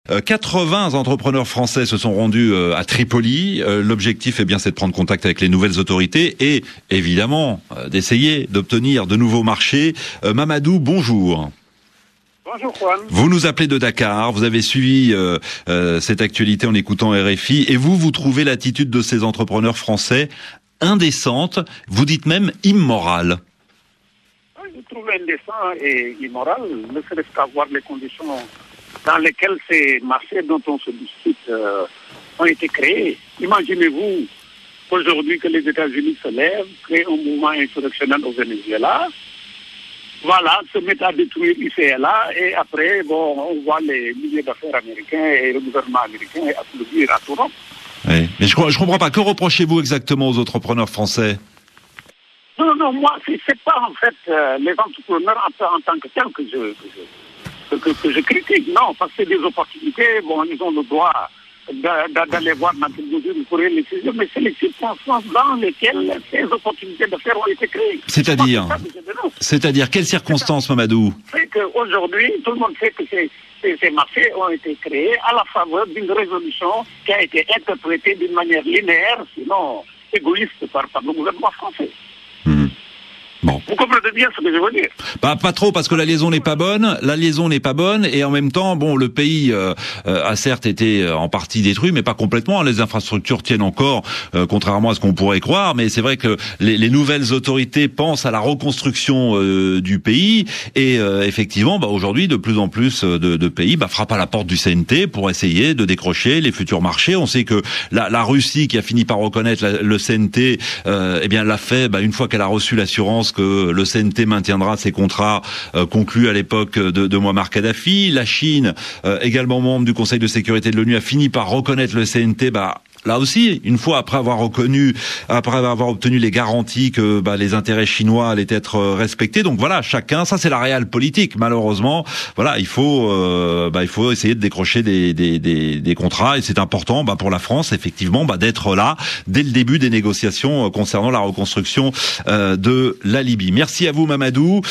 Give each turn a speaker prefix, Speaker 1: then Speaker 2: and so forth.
Speaker 1: 80 entrepreneurs français se sont rendus à Tripoli. L'objectif, c'est de prendre contact avec les nouvelles autorités et, évidemment, d'essayer d'obtenir de nouveaux marchés. Mamadou, bonjour.
Speaker 2: Bonjour Juan.
Speaker 1: Vous nous appelez de Dakar, vous avez suivi cette actualité en écoutant RFI, et vous trouvez l'attitude de ces entrepreneurs français indécente, vous dites même immorale.
Speaker 2: Je trouve indécent et immoral, ne serait-ce qu'à voir les conditions dans lesquelles ces marchés dont on se dispute ont été créés. Imaginez-vous aujourd'hui que les États-Unis se lèvent, créent un mouvement insurrectionnel au Venezuela, voilà, se mettent à détruire ici et là, et après, on voit les milliers d'affaires américains et le gouvernement américain applaudir à tout rompre.
Speaker 1: Oui, mais je comprends pas. Que reprochez-vous exactement aux entrepreneurs français?
Speaker 2: Non, moi, c'est pas en fait les entrepreneurs en tant que tels que je critique. Non, parce que c'est des opportunités, ils ont le droit d'aller voir dans quelle mesure ils pourraient les saisir, mais c'est les circonstances dans lesquelles ces opportunités d'affaires ont été créées.
Speaker 1: C'est-à-dire quelles circonstances, Mamadou?
Speaker 2: C'est qu'aujourd'hui, tout le monde sait que ces marchés ont été créés à la faveur d'une résolution qui a été interprétée d'une manière linéaire, sinon égoïste par le gouvernement français.
Speaker 1: Bon.
Speaker 2: Vous comprenez bien ce que je veux dire?
Speaker 1: Pas trop, parce que la liaison n'est pas bonne. Et en même temps, le pays a certes été en partie détruit, mais pas complètement. Les infrastructures tiennent encore, contrairement à ce qu'on pourrait croire. Mais c'est vrai que les nouvelles autorités pensent à la reconstruction du pays. Et effectivement, aujourd'hui, de plus en plus de pays frappent à la porte du CNT pour essayer de décrocher les futurs marchés. On sait que la Russie, qui a fini par reconnaître le CNT, l'a fait une fois qu'elle a reçu l'assurance que le CNT maintiendra ses contrats conclus à l'époque de Mouammar Kadhafi. La Chine, également membre du Conseil de sécurité de l'ONU, a fini par reconnaître le CNT. Là aussi, une fois après avoir obtenu les garanties que les intérêts chinois allaient être respectés. Donc voilà, chacun, ça c'est la réelle politique. Malheureusement, il faut essayer de décrocher des contrats, et c'est important pour la France effectivement d'être là dès le début des négociations concernant la reconstruction de la Libye. Merci à vous, Mamadou.